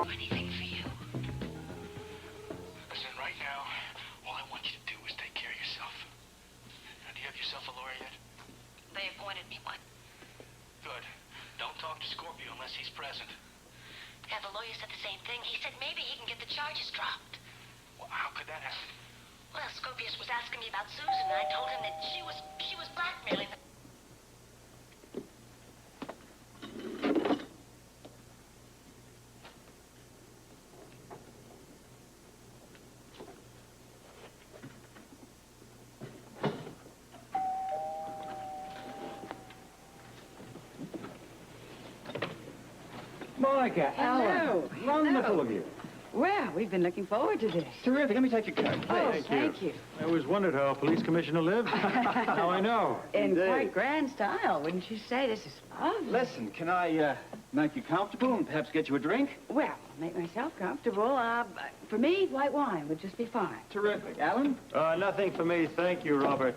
do anything for you. Listen, right now, all I want you to do is take care of yourself. Now, do you have yourself a lawyer yet? They appointed me one. Good. Don't talk to Scorpio unless he's present. Yeah, the lawyer said the same thing. He said maybe he can get the charges dropped. Well, how could that happen? Well, Scorpius was asking me about Susan, and I told him that she was blackmailing the... Monica, Hello. Alan, wonderful of you. Well, we've been looking forward to this. Terrific. Let me take your coat, please. Oh, thank you. I always wondered how a police commissioner lived. Now I know. In Indeed. quite grand style, wouldn't you say? This is lovely. Listen, can I make you comfortable and perhaps get you a drink? Well, I'll make myself comfortable. For me, white wine would just be fine. Terrific. Alan? Nothing for me, thank you, Robert.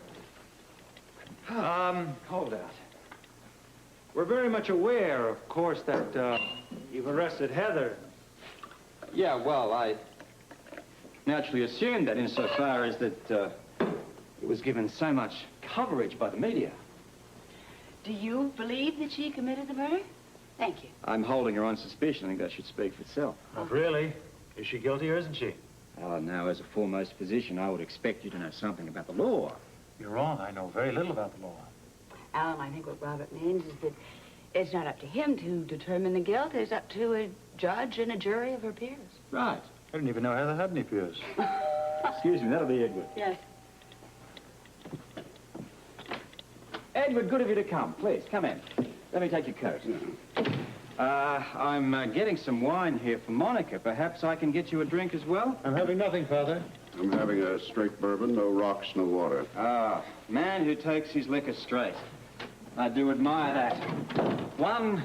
Hold out. We're very much aware, of course, that you've arrested Heather. Yeah, well, I naturally assumed that insofar as that it was given so much coverage by the media. Do you believe that she committed the murder? Thank you. I'm holding her on suspicion. I think that should speak for itself. Not really. Is she guilty or isn't she? Alan, now, as a foremost physician, I would expect you to know something about the law. You're wrong. I know very little about the law. Alan, I think what Robert means is that it's not up to him to determine the guilt. It's up to a judge and a jury of her peers. Right. I didn't even know Heather had any peers. Excuse me, that'll be Edward. Yes. Edward, good of you to come. Please, come in. Let me take your coat. I'm getting some wine here for Monica. Perhaps I can get you a drink as well? I'm having nothing, Father. I'm having a straight bourbon, no rocks, no water. Ah, man who takes his liquor straight. I do admire that. One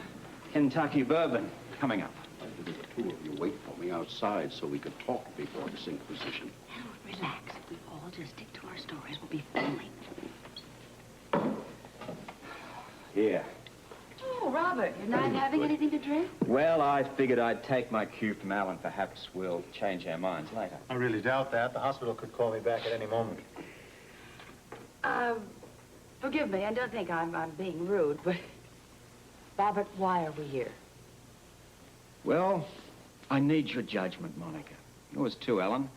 Kentucky bourbon coming up. The two of you wait for me outside so we could talk before this inquisition. Harold, relax. If we all just stick to our stories, we'll be fine. Here. Oh, Robert, you're not having anything to drink? Well, I figured I'd take my cue from Alan. Perhaps we'll change our minds later. I really doubt that. The hospital could call me back at any moment. Forgive me, I don't think I'm being rude, but... Robert, why are we here? Well, I need your judgment, Monica. Yours too, Alan.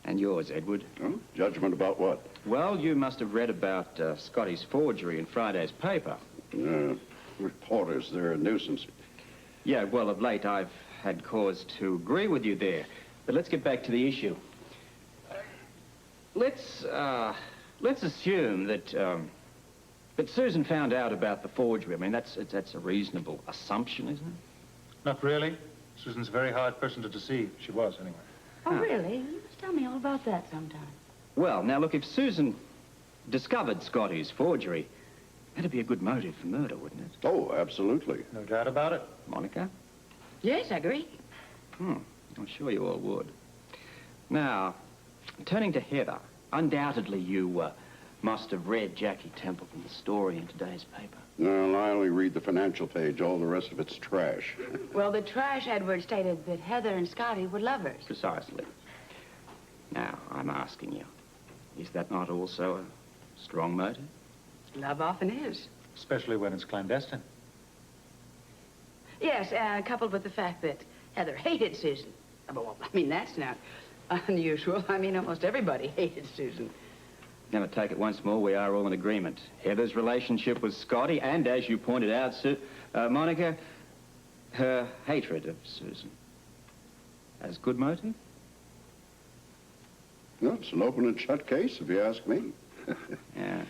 And yours, Edward. Huh? Judgment about what? Well, you must have read about Scotty's forgery in Friday's paper. Reporters, they're a nuisance. Yeah, well, of late I've had cause to agree with you there. But let's get back to the issue. Let's assume that Susan found out about the forgery. I mean, that's a reasonable assumption, isn't it? Not really. Susan's a very hard person to deceive. She was, anyway. Oh, really? You must tell me all about that sometime. Well, now, look, if Susan discovered Scotty's forgery, that'd be a good motive for murder, wouldn't it? Oh, absolutely. No doubt about it. Monica? Yes, I agree. I'm sure you all would. Now, turning to Heather, undoubtedly you must have read Jackie Templeton's story in today's paper. Well, I only read the financial page. All the rest of it's trash. Well, the trash Edward stated that Heather and Scotty were lovers. Precisely. Now, I'm asking you, is that not also a strong motive? Love often is. Especially when it's clandestine. Yes, coupled with the fact that Heather hated Susan. Well, I mean, that's not unusual. I mean, almost everybody hated Susan. Now, I take it once more, we are all in agreement. Heather's relationship with Scotty, and as you pointed out, Monica, her hatred of Susan. As good motive? No, it's an open and shut case, if you ask me. Yeah.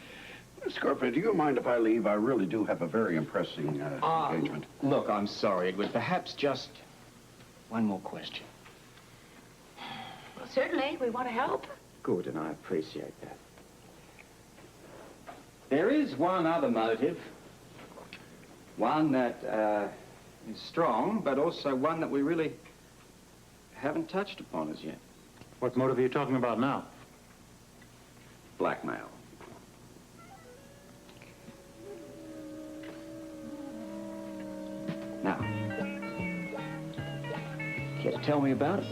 Scorpio, do you mind if I leave? I really do have a very impressing engagement. Look, I'm sorry, Edward. Perhaps just one more question. Well, certainly, we want to help. Good, and I appreciate that. There is one other motive. One that is strong, but also one that we really haven't touched upon as yet. What motive are you talking about now? Blackmail. Now, Care to tell me about it?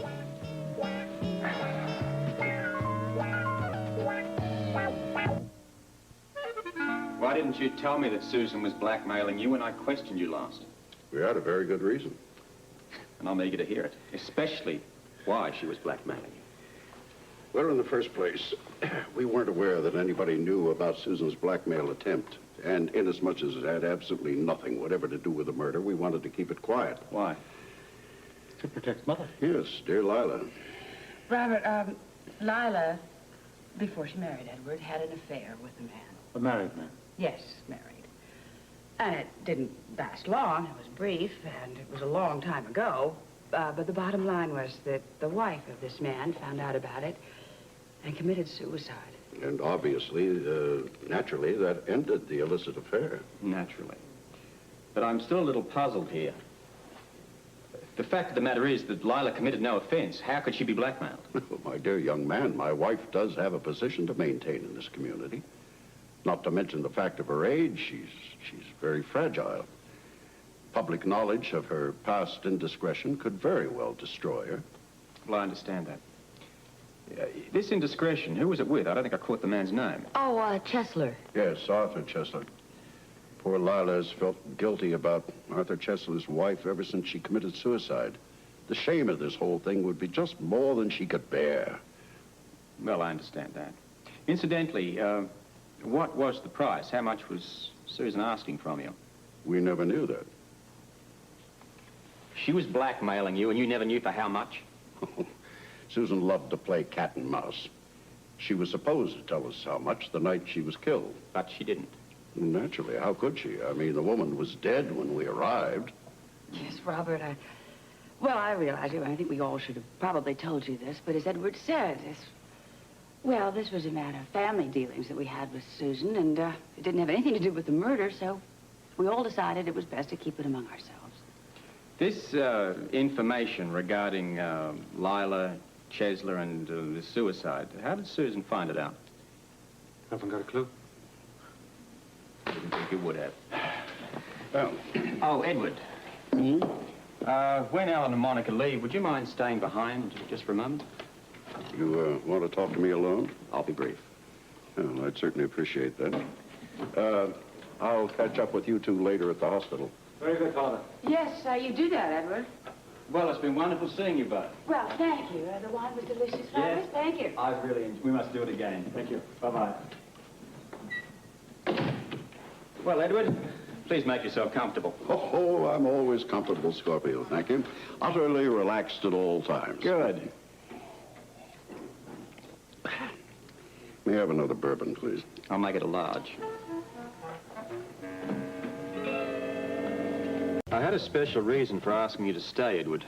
Why didn't you tell me that Susan was blackmailing you when I questioned you last? We had a very good reason. And I'm eager to hear it, especially why she was blackmailing you. Well, in the first place, we weren't aware that anybody knew about Susan's blackmail attempt. And inasmuch as it had absolutely nothing whatever to do with the murder, we wanted to keep it quiet. Why? To protect Mother. Yes, dear Lila. Robert, Lila, before she married Edward, had an affair with a man. A married man. Yes, married. And it didn't last long. It was brief, and it was a long time ago. But the bottom line was that the wife of this man found out about it and committed suicide. And obviously, naturally, that ended the illicit affair. Naturally. But I'm still a little puzzled here. The fact of the matter is that Lila committed no offense. How could she be blackmailed? My dear young man, my wife does have a position to maintain in this community. Not to mention the fact of her age, she's very fragile. Public knowledge of her past indiscretion could very well destroy her. Well, I understand that. This indiscretion, who was it with? I don't think I caught the man's name. Oh, Chesler. Yes, Arthur Chesler. Poor Lila has felt guilty about Arthur Chesler's wife ever since she committed suicide. The shame of this whole thing would be just more than she could bear. Well, I understand that. Incidentally, what was the price? How much was Susan asking from you? We never knew that. She was blackmailing you, and you never knew for how much? Susan loved to play cat and mouse. She was supposed to tell us how much the night she was killed. But she didn't. Naturally, how could she? I mean, the woman was dead when we arrived. Yes, Robert, I realize it. I think we all should have probably told you this, but as Edward said, this was a matter of family dealings that we had with Susan, and it didn't have anything to do with the murder, so we all decided it was best to keep it among ourselves. This information regarding Lila, Chesler, and the suicide, how did Susan find it out? Haven't got a clue. I didn't think you would have. Well, Oh, Edward. When Alan and Monica leave, would you mind staying behind just for a moment? you want to talk to me alone? I'll be brief. Well, I'd certainly appreciate that. I'll catch up with you two later at the hospital. Very good, Father. Yes, you do that, Edward. Well, it's been wonderful seeing you both. Well, thank you. The wine was delicious, Robert. Yes. Thank you. I've really enjoyed. We must do it again. Thank you. Bye-bye. Well, Edward, please make yourself comfortable. Oh, I'm always comfortable, Scorpio, thank you. Utterly relaxed at all times. Good. May I have another bourbon, please? I'll make it a large. I had a special reason for asking you to stay, Edward.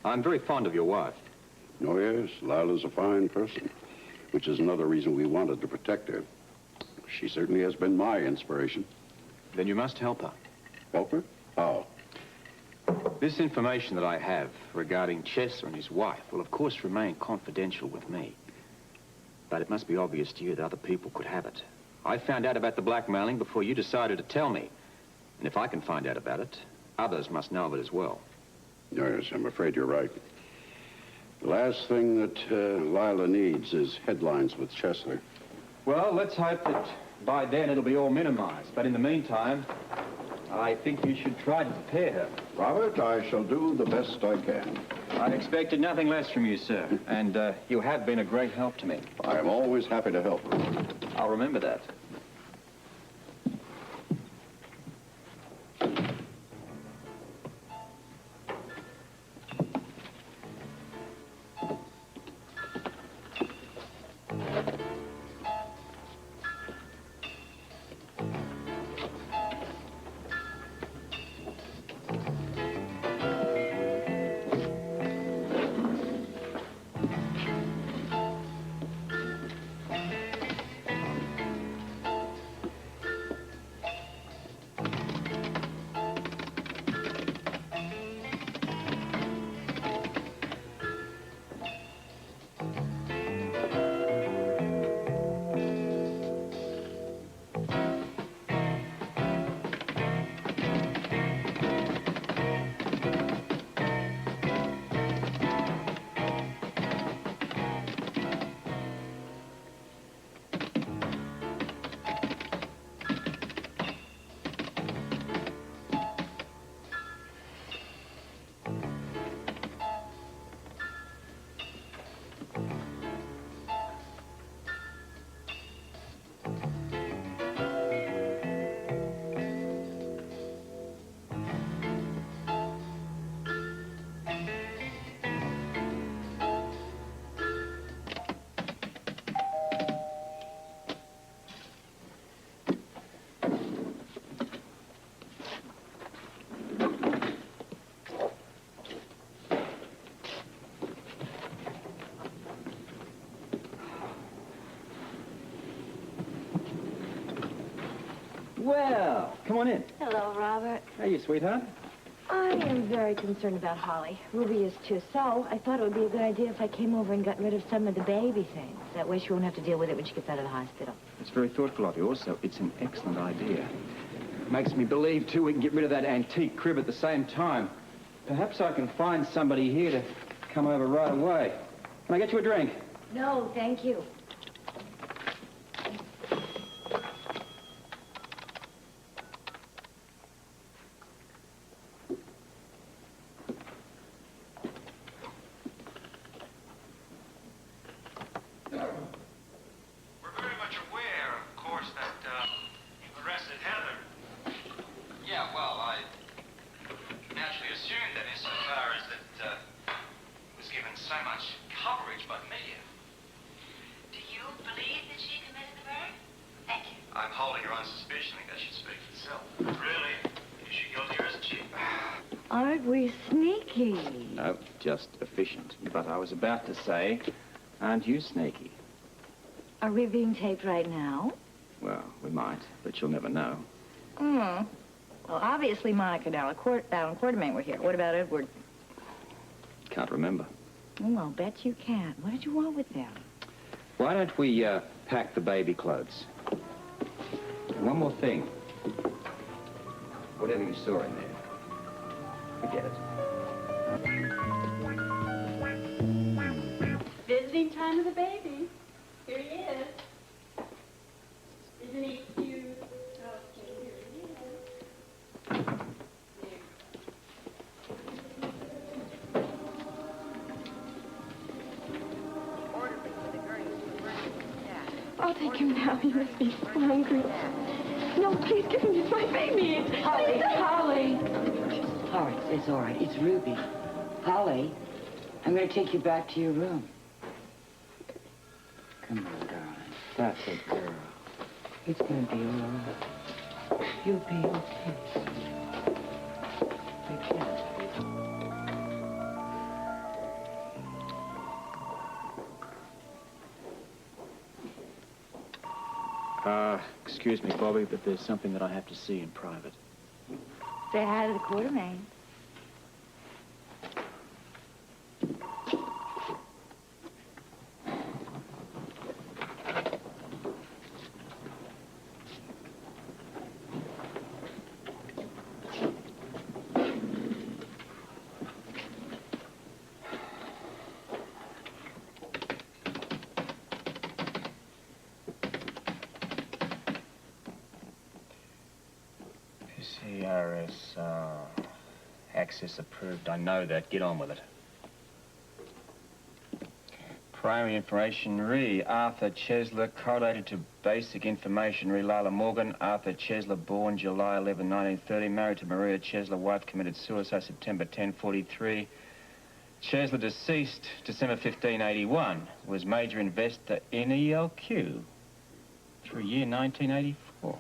I'm very fond of your wife. Oh, yes, Lila's a fine person, which is another reason we wanted to protect her. She certainly has been my inspiration. Then you must help her. Help her? How? This information that I have regarding Chesler and his wife will, of course, remain confidential with me. But it must be obvious to you that other people could have it. I found out about the blackmailing before you decided to tell me. And if I can find out about it, others must know of it as well. Yes, I'm afraid you're right. The last thing that Lila needs is headlines with Chesler. Well, let's hope that by then it'll be all minimized. But in the meantime, I think you should try to prepare her. Robert, I shall do the best I can. I expected nothing less from you, sir. And you have been a great help to me. I am always happy to help. I'll remember that. Well, come on in. Hello, Robert. Hey, you sweetheart. I am very concerned about Holly. Ruby is too. So I thought it would be a good idea if I came over and got rid of some of the baby things. That way she won't have to deal with it when she gets out of the hospital. It's very thoughtful of you. Also, it's an excellent idea. Makes me believe, too, we can get rid of that antique crib at the same time. Perhaps I can find somebody here to come over right away. Can I get you a drink? No, thank you. We're very much aware, of course, that you've arrested Heather. Yeah, well, I naturally assumed that insofar as that was given so much coverage by the media. Do you believe that she committed the murder? Thank you. I'm holding her on suspicion. I think that should speak for itself. Really? Is she guilty or isn't she? Aren't we sneaky? No, just efficient. But I was about to say, aren't you sneaky? Are we being taped right now? Well, we might, but you'll never know. Well, obviously Monica and Alan Quartermain were here. What about Edward? Can't remember. Oh, I'll bet you can. What did you want with them? Why don't we pack the baby clothes? And one more thing. Whatever you saw in there, forget it. Visiting time of the baby. Here he is. Isn't he cute? Okay, here he is. I'll take him now. He must be so hungry. No, please give me my baby. Holly, Holly. All right, it's all right. It's Ruby. Holly, I'm going to take you back to your room. Come on, darling. That's a girl. It's going to be all right. You'll be okay. Okay. Excuse me, Bobby, but there's something that I have to see in private. Say hi to the Quartermain. CRS, access approved. I know that. Get on with it. Primary information re Arthur Chesler, correlated to basic information re Lila Morgan. Arthur Chesler, born July 11, 1930, married to Maria Chesler, wife, committed suicide September 10, 43. Chesler, deceased December 15, 81, was major investor in ELQ through year 1984.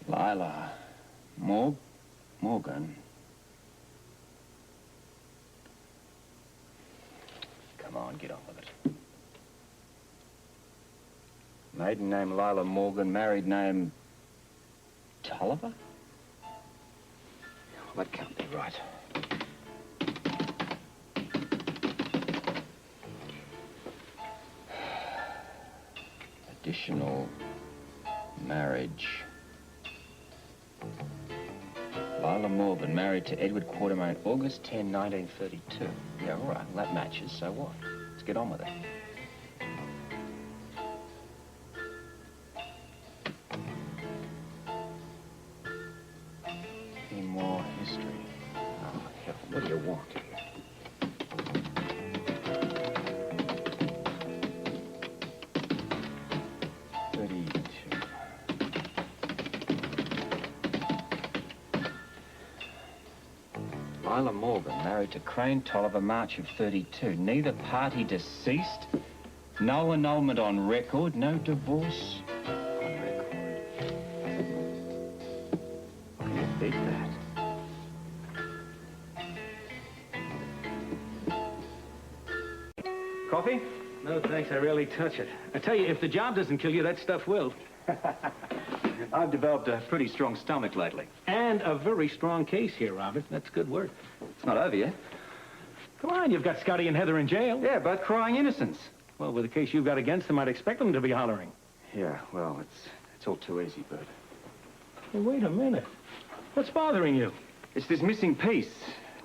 Lila Morgan. Come on, get on with it. Maiden name Lila Morgan, married name Tolliver? Well, that can't be right. Additional marriage. Lila Morgan, married to Edward Quartermain, August 10, 1932. Yeah, all right, well, that matches, so what? Let's get on with it. Any more history? Oh, hell, what do you want here? Lila Morgan, married to Crane Tolliver, March of 32. Neither party deceased. No annulment on record. No divorce on record. Can you beat that? Coffee? No, thanks. I rarely touch it. I tell you, if the job doesn't kill you, that stuff will. I've developed a pretty strong stomach lately. And a very strong case here, Robert. That's good work. It's not over yet. Come on, you've got Scotty and Heather in jail. Yeah, both crying innocence. Well, with the case you've got against them, I'd expect them to be hollering. Yeah, well, it's all too easy, Bert. Hey, wait a minute. What's bothering you? It's this missing piece.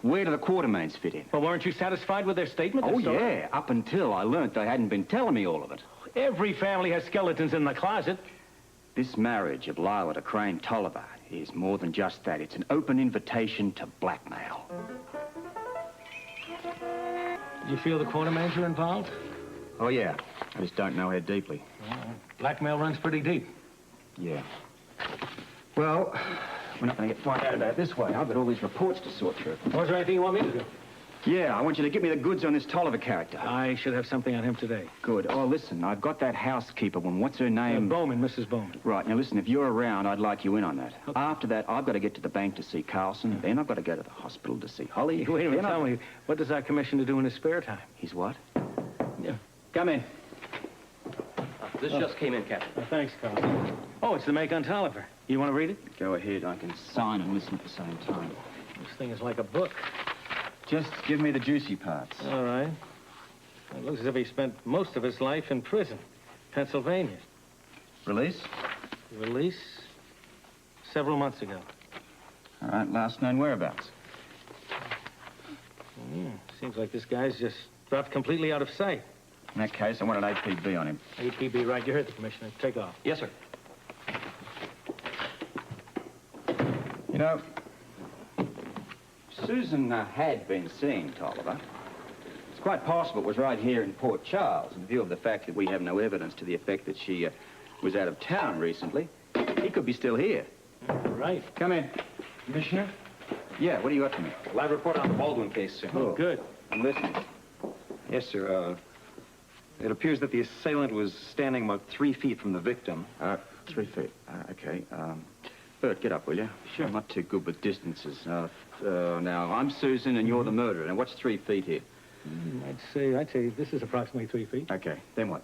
Where do the Quartermains fit in? Well, weren't you satisfied with their statement? Oh, Their story? yeah, up until I learnt they hadn't been telling me all of it. Every family has skeletons in the closet. This marriage of Lila to Crane Tolliver is more than just that. It's an open invitation to blackmail. Do you feel the Quartermains are involved? Oh, yeah. I just don't know how deeply. Blackmail runs pretty deep. Yeah. Well, we're not going to get found out about it this way. I've got all these reports to sort through. Was there anything you want me to do? Yeah, I want you to give me the goods on this Tolliver character. I should have something on him today. Good. Oh, listen, I've got that housekeeper woman. What's her name? Bowman, Mrs. Bowman. Right. Now, listen, if you're around, I'd like you in on that. Okay. After that, I've got to get to the bank to see Carlson. Then I've got to go to the hospital to see Holly. Wait a minute, tell me, what does our commissioner do in his spare time? He's what? Yeah. Come in. This just came in, Captain. Thanks, Carl. Oh, it's the make on Tolliver. You want to read it? Go ahead. I can sign and listen at the same time. This thing is like a book. Just give me the juicy parts. All right. It looks as if he spent most of his life in prison. Pennsylvania. Release? Release? Several months ago. All right, last known whereabouts. Seems like this guy's just dropped completely out of sight. In that case, I want an APB on him. APB, right. You heard the commissioner. Take off. Yes, sir. You know, Susan had been seeing Tolliver. It's quite possible it was right here in Port Charles, in view of the fact that we have no evidence to the effect that she was out of town recently. He could be still here. Right. Come in. Commissioner? Yeah, what do you got for me? Live report on the Baldwin case, sir. Oh, good. I'm listening. Yes, sir. It appears that the assailant was standing about 3 feet from the victim. 3 feet. Okay. Bert, get up, will you? Sure. I'm not too good with distances. Now, I'm Susan and you're the murderer. Now, what's 3 feet here? I'd say this is approximately 3 feet. Okay, then what?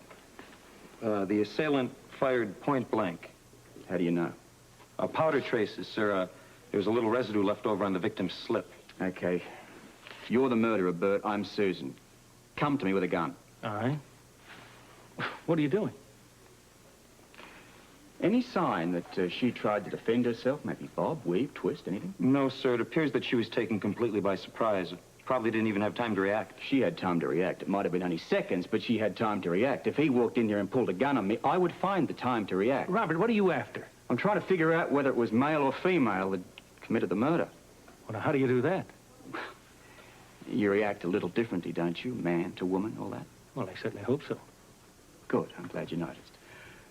The assailant fired point blank. How do you know? Powder traces, sir. There was a little residue left over on the victim's slip. Okay. You're the murderer, Bert. I'm Susan. Come to me with a gun. All right. What are you doing? Any sign that she tried to defend herself? Maybe bob, weave, twist, anything? No, sir. It appears that she was taken completely by surprise. Probably didn't even have time to react. She had time to react. It might have been only seconds, but she had time to react. If he walked in here and pulled a gun on me, I would find the time to react. Robert, what are you after? I'm trying to figure out whether it was male or female that committed the murder. Well, now, how do you do that? You react a little differently, don't you? Man to woman, all that? Well, I certainly hope so. Good. I'm glad you noticed.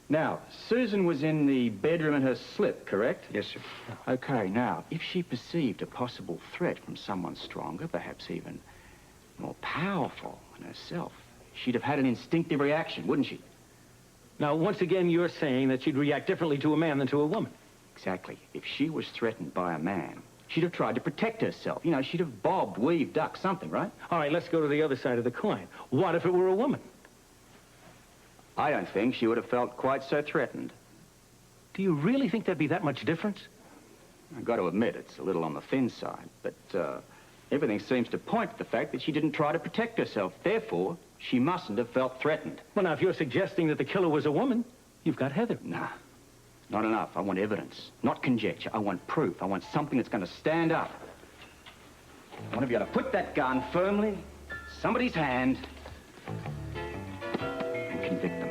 Now, Susan was in the bedroom in her slip, correct? Yes, sir. Okay, now, if she perceived a possible threat from someone stronger, perhaps even more powerful than herself, she'd have had an instinctive reaction, wouldn't she? Now, once again, you're saying that she'd react differently to a man than to a woman. Exactly. If she was threatened by a man, she'd have tried to protect herself. You know, she'd have bobbed, weaved, ducked, something, right? All right, let's go to the other side of the coin. What if it were a woman? I don't think she would have felt quite so threatened. Do you really think there'd be that much difference? I've got to admit, it's a little on the thin side, but everything seems to point to the fact that she didn't try to protect herself. Therefore, she mustn't have felt threatened. Well, now, if you're suggesting that the killer was a woman, you've got Heather. Nah, not enough. I want evidence, not conjecture. I want proof. I want something that's going to stand up. I want to be able to put that gun firmly in somebody's hand and convict them.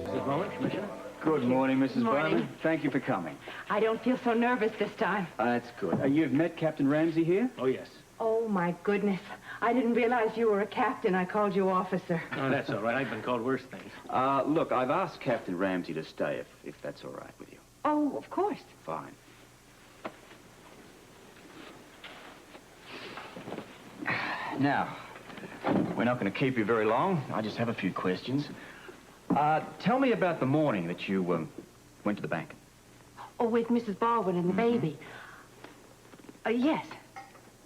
Mrs. Bowman, Commissioner? Good morning, Mrs. Morning. Bowman. Thank you for coming. I don't feel so nervous this time. That's good. You've met Captain Ramsey here? Oh, yes. Oh, my goodness. I didn't realize you were a captain. I called you officer. Oh, that's all right. I've been called worse things. Look, I've asked Captain Ramsey to stay, if that's all right with you. Oh, of course. Fine. Now, we're not going to keep you very long. I just have a few questions. Tell me about the morning that you went to the bank. Oh, with Mrs. Baldwin and the baby. Yes.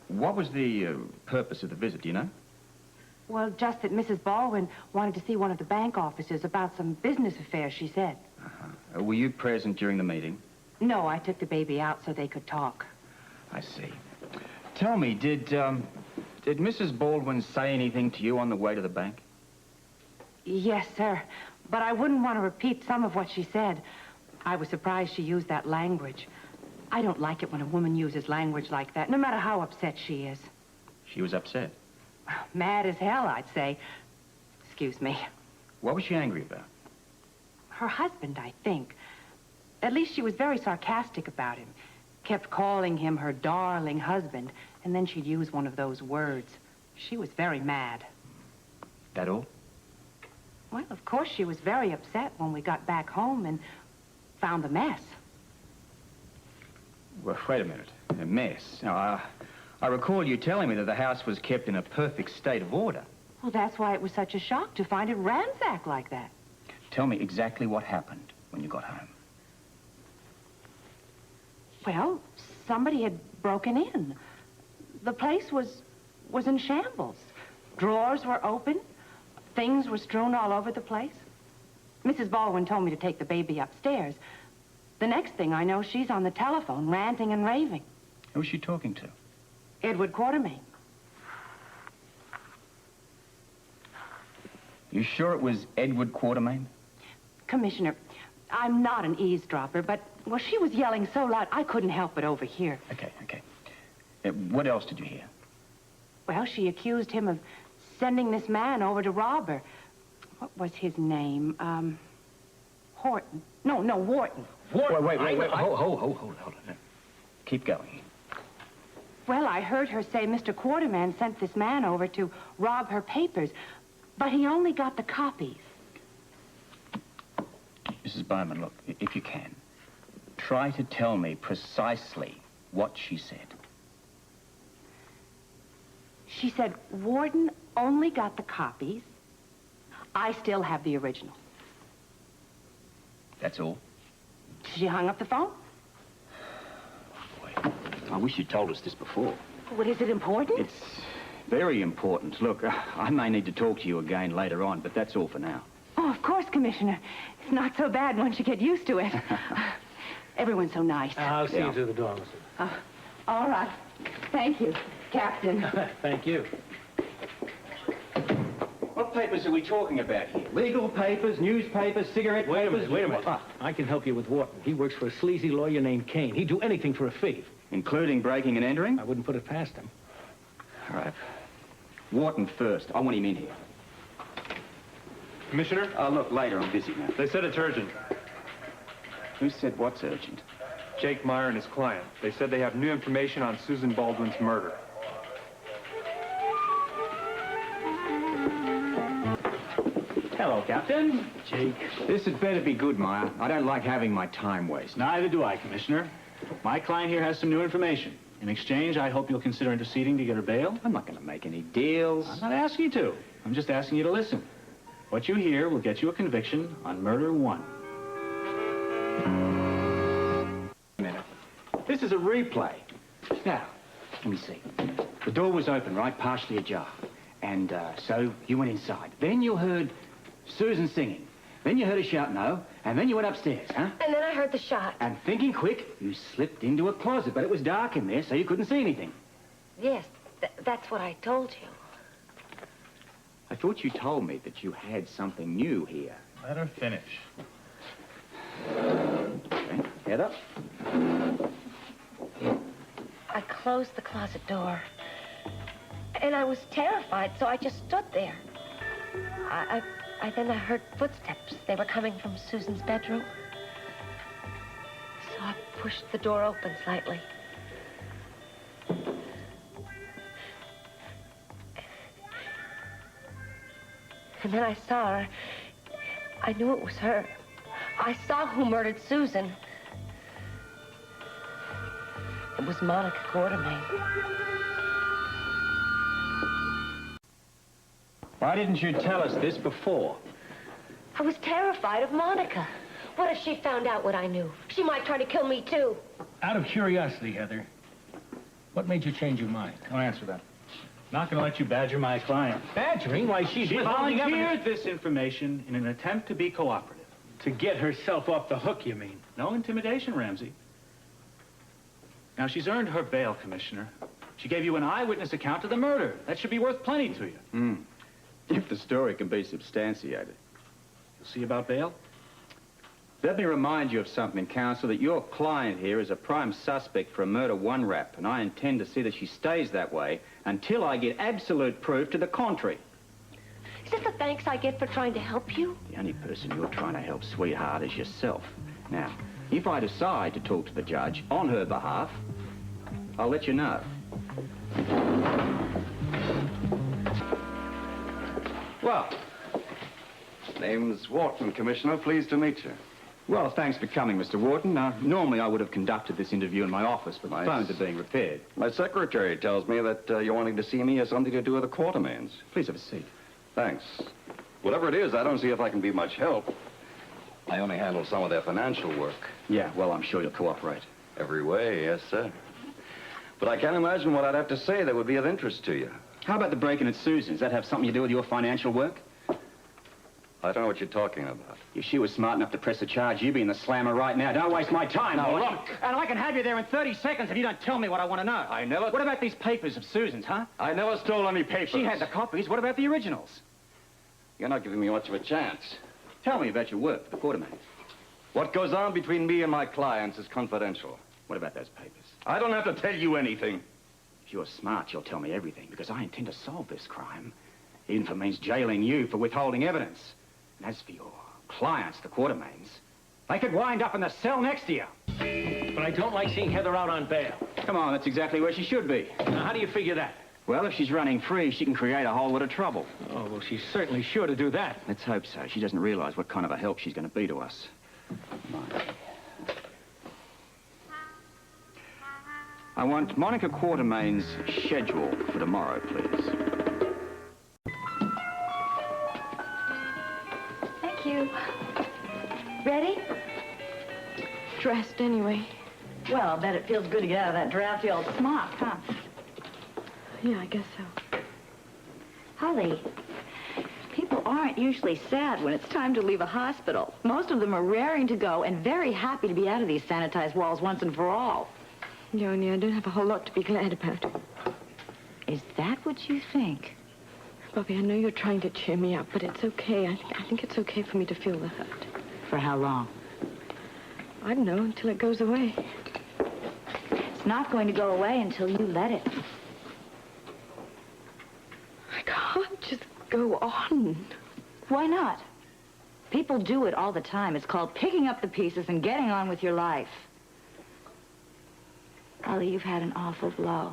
What was the purpose of the visit, do you know? Well, just that Mrs. Baldwin wanted to see one of the bank officers about some business affairs, she said. Were you present during the meeting? No, I took the baby out so they could talk. I see. Tell me, did Mrs. Baldwin say anything to you on the way to the bank? Yes, sir. But I wouldn't want to repeat some of what she said. I was surprised she used that language. I don't like it when a woman uses language like that, no matter how upset she is. She was upset. Mad as hell, I'd say. Excuse me. What was she angry about? Her husband, I think. At least she was very sarcastic about him. Kept calling him her darling husband, and then she'd use one of those words. She was very mad. That all? Well, of course, she was very upset when we got back home and found the mess. Well, wait a minute. A mess. Now, I recall you telling me that the house was kept in a perfect state of order. Well, that's why it was such a shock to find it ransacked like that. Tell me exactly what happened when you got home. Well, somebody had broken in. The place was in shambles. Drawers were open. Things were strewn all over the place. Mrs. Baldwin told me to take the baby upstairs. The next thing I know, she's on the telephone, ranting and raving. Who was she talking to? Edward Quartermain. You sure it was Edward Quartermain? Commissioner, I'm not an eavesdropper, but, well, she was yelling so loud I couldn't help but overhear. Okay. What else did you hear? Well, she accused him of sending this man over to rob her. What was his name? Horton. No, Wharton. Wait. Hold on. Keep going. Well, I heard her say Mr. Quartermain sent this man over to rob her papers, but he only got the copies. Mrs. Bowman, look, if you can, try to tell me precisely what she said. She said Wharton only got the copies. I still have the original. That's all? She hung up the phone. Boy, I wish you'd told us this before. What, is it important? It's very important. Look, I may need to talk to you again later on, but that's all for now. Oh, of course, Commissioner. It's not so bad once you get used to it. Everyone's so nice. I'll see you to the door, Mr. All right. Thank you, Captain. Thank you. What papers are we talking about here? Legal papers, newspapers, cigarette Wait a papers? minute. I can help you with Wharton. He works for a sleazy lawyer named Kane. He'd do anything for a fee. Including breaking and entering? I wouldn't put it past him. All right. Wharton first. I want him in here. Commissioner? Look, later. I'm busy now. They said it's urgent. Who said what's urgent? Jake Meyer and his client. They said they have new information on Susan Baldwin's murder. Hello, Captain. Jake. This had better be good, Meyer. I don't like having my time wasted. Neither do I, Commissioner. My client here has some new information. In exchange, I hope you'll consider interceding to get her bail. I'm not going to make any deals. I'm not asking you to. I'm just asking you to listen. What you hear will get you a conviction on murder 1. Wait a minute. This is a replay. Now, let me see. The door was open, right? Partially ajar. And so you went inside. Then you heard Susan singing. Then you heard a shout no. And then you went upstairs, huh? And then I heard the shot. And thinking quick, you slipped into a closet. But it was dark in there, so you couldn't see anything. Yes, that's what I told you. I thought you told me that you had something new here. Let her finish. Okay, head up. I closed the closet door. And I was terrified, so I just stood there. Then I heard footsteps. They were coming from Susan's bedroom. So I pushed the door open slightly. And then I saw her. I knew it was her. I saw who murdered Susan. It was Monica Quartermain. Why didn't you tell us this before? I was terrified of Monica. What if she found out what I knew? She might try to kill me, too. Out of curiosity, Heather, what made you change your mind? Don't answer that. Not going to let you badger my client. Badgering? Why, she She volunteered volunteered this information in an attempt to be cooperative. to get herself off the hook, you mean? No intimidation, Ramsey. Now, she's earned her bail, Commissioner. She gave you an eyewitness account to the murder. That should be worth plenty to you. If the story can be substantiated. You'll see about bail? Let me remind you of something, Counsel, that your client here is a prime suspect for a murder one rap, and I intend to see that she stays that way until I get absolute proof to the contrary. Is this the thanks I get for trying to help you? The only person you're trying to help, sweetheart, is yourself. Now, if I decide to talk to the judge on her behalf, I'll let you know. Well, name's Wharton, Commissioner. Pleased to meet you. Well, thanks for coming, Mr. Wharton. Normally I would have conducted this interview in my office, but the phones are being repaired. My secretary tells me that you're wanting to see me has something to do with the Quartermains. Please have a seat. Thanks. Whatever it is, I don't see if I can be much help. I only handle some of their financial work. Yeah, well, I'm sure you'll cooperate. Every way, yes, sir. But I can't imagine what I'd have to say that would be of interest to you. How about the break-in at Susan's? Does that have something to do with your financial work? I don't know what you're talking about. If she was smart enough to press a charge, you'd be in the slammer right now. Don't waste my time. Now, Wharton. look. And I can have you there in 30 seconds if you don't tell me what I want to know. I never... What about these papers of Susan's, huh? I never stole any papers. She had the copies. What about the originals? You're not giving me much of a chance. Tell me about your work for the Quartermains. What goes on between me and my clients is confidential. What about those papers? I don't have to tell you anything. If you're smart, you'll tell me everything, because I intend to solve this crime, even if it means jailing you for withholding evidence. And as for your clients, the Quartermains, they could wind up in the cell next to you. But I don't like seeing Heather out on bail. Come on, that's exactly where she should be. Now, how do you figure that? Well, if she's running free, she can create a whole lot of trouble. Oh, well, she's certainly sure to do that. Let's hope so. She doesn't realize what kind of a help she's going to be to us. I want Monica Quartermain's schedule for tomorrow, please. Thank you. Ready? Dressed anyway. Well, I'll bet it feels good to get out of that drafty old smock, huh? Yeah, I guess so. Holly, people aren't usually sad when it's time to leave a hospital. Most of them are raring to go and very happy to be out of these sanitized walls once and for all. Yeah, only I don't have a whole lot to be glad about. Is that what you think? Bobby, I know you're trying to cheer me up, but it's okay. I think it's okay for me to feel the hurt. For how long? I don't know, until it goes away. It's not going to go away until you let it. I can't just go on. Why not? People do it all the time. It's called picking up the pieces and getting on with your life. Holly, you've had an awful blow.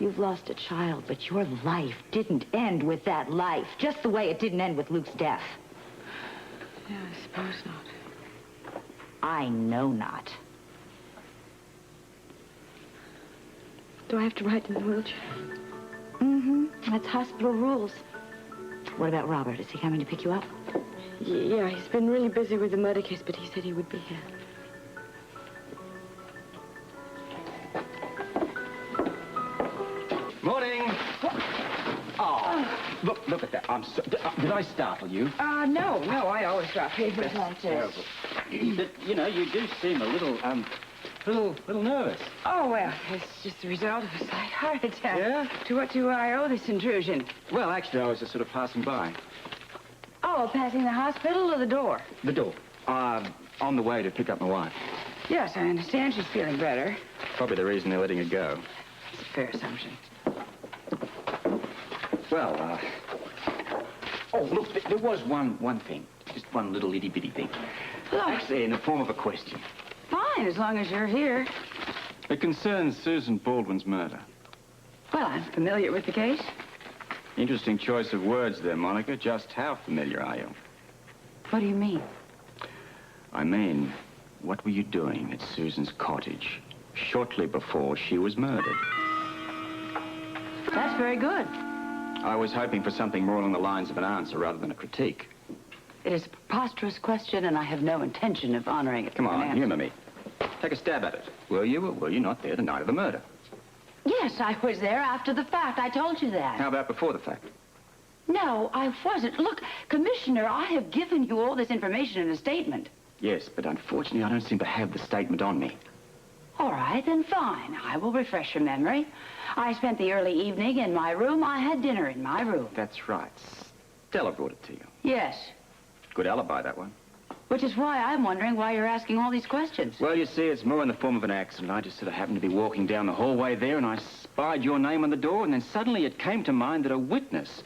You've lost a child, but your life didn't end with that life, just the way it didn't end with Luke's death. Yeah, I suppose not. I know not. Do I have to ride in the wheelchair? Mm-hmm. That's hospital rules. What about Robert? Is he coming to pick you up? Yeah, he's been really busy with the murder case, but he said he would be here. Morning. Oh, look at that. I'm so... Did I startle you? No, I always drop papers like this. But, you know, you do seem a little nervous. Oh, well, it's just the result of a slight heart attack. Yeah? To what do I owe this intrusion? Well, actually, I was just sort of passing by. Oh, passing the hospital or the door? The door. On the way to pick up my wife. Yes, I understand she's feeling better. Probably the reason they're letting her go. It's a fair assumption. Well, oh, look, there was one thing. Just one little itty-bitty thing. Look. Actually, in the form of a question. Fine, as long as you're here. It concerns Susan Baldwin's murder. Well, I'm familiar with the case. Interesting choice of words there, Monica. Just how familiar are you? What do you mean? I mean, what were you doing at Susan's cottage shortly before she was murdered? That's very good. I was hoping for something more along the lines of an answer rather than a critique. It is a preposterous question, and I have no intention of honoring it. Come with an on, answer. humor me. Take a stab at it. Were you or were you not there the night of the murder? Yes, I was there after the fact. I told you that. How about before the fact? No, I wasn't. Look, Commissioner, I have given you all this information in a statement. Yes, but unfortunately I don't seem to have the statement on me. All right, then fine. I will refresh your memory. I spent the early evening in my room. I had dinner in my room. That's right. Stella brought it to you. Yes, Good alibi, that one. which is why I'm wondering why you're asking all these questions. Well, you see, it's more in the form of an accident. I just sort of happened to be walking down the hallway there, and I spied your name on the door, and then suddenly it came to mind that a witness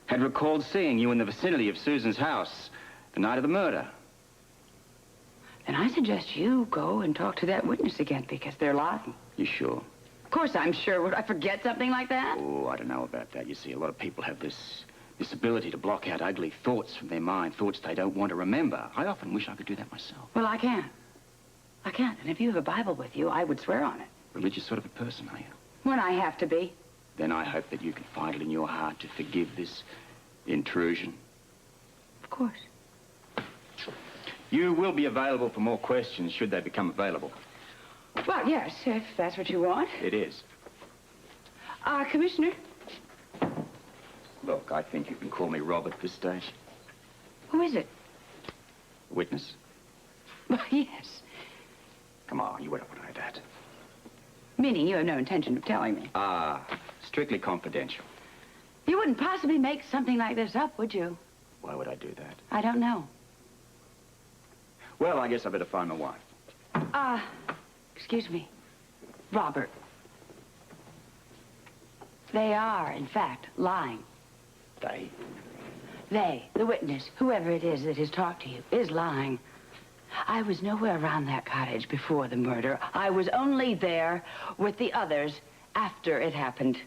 had recalled seeing you in the vicinity of Susan's house the night of the murder. Then I suggest you go and talk to that witness again, because they're lying. You sure? Of course I'm sure. Would I forget something like that? Oh, I don't know about that. You see, a lot of people have this ability to block out ugly thoughts from their mind, thoughts they don't want to remember. I often wish I could do that myself. Well, I can't. I can't. And if you have a Bible with you, I would swear on it. Religious sort of a person, are you? When I have to be. Then I hope that you can find it in your heart to forgive this intrusion. Of course. You will be available for more questions should they become available. Well, yes, if that's what you want. It is. Commissioner, Look, I think you can call me Rob at this stage. who is it? Witness. Well, yes. Come on, you wouldn't want to know that. Meaning you have no intention of telling me. Strictly confidential. You wouldn't possibly make something like this up, would you? Why would I do that? I don't know. Well, I guess I better find my wife. Excuse me. Robert. They are, in fact, lying. They? They, the witness, whoever it is that has talked to you, is lying. I was nowhere around that cottage before the murder. I was only there with the others after it happened.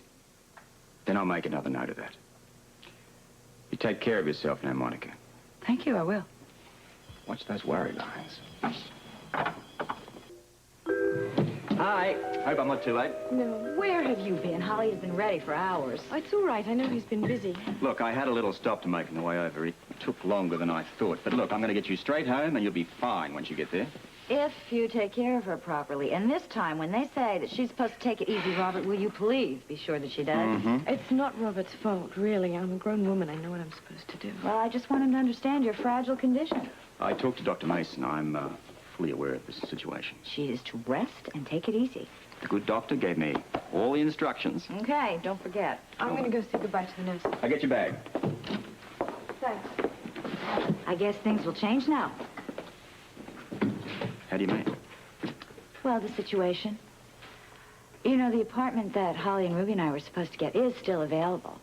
Then I'll make another note of that. You take care of yourself now, Monica. Thank you, I will. Watch those worry lines. Hi. Hope I'm not too late. No, where have you been? Holly has been ready for hours. Oh, it's all right. I know he's been busy. Look, I had a little stop to make on the way over. It took longer than I thought. But look, I'm going to get you straight home, and you'll be fine once you get there. If you take care of her properly. And this time, when they say that she's supposed to take it easy, Robert, will you please be sure that she does? Mm-hmm. It's not Robert's fault, really. I'm a grown woman. I know what I'm supposed to do. Well, I just want him to understand your fragile condition. I talked to Dr. Mason. I'm fully aware of this situation. She is to rest and take it easy. The good doctor gave me all the instructions. Okay, don't forget. I'm going to go say goodbye to the nurse. I'll get your bag. Thanks. I guess things will change now. How do you mean? Well, the situation. You know, the apartment that Holly and Ruby and I were supposed to get is still available.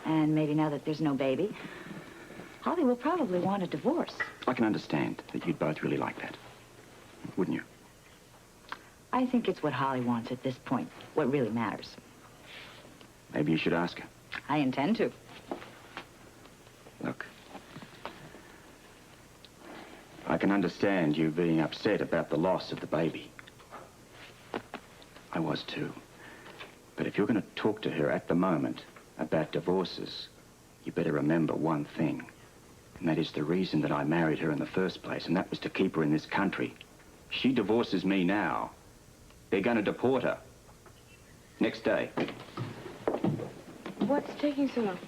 And maybe now that there's no baby, Holly will probably want a divorce. I can understand that you'd both really like that. Wouldn't you? I think it's what Holly wants at this point, what really matters. Maybe you should ask her. I intend to. Look, I can understand you being upset about the loss of the baby. I was too. But if you're going to talk to her at the moment about divorces, you better remember one thing. And that is the reason that I married her in the first place, and that was to keep her in this country. She divorces me now. They're going to deport her. Next day. What's taking so long?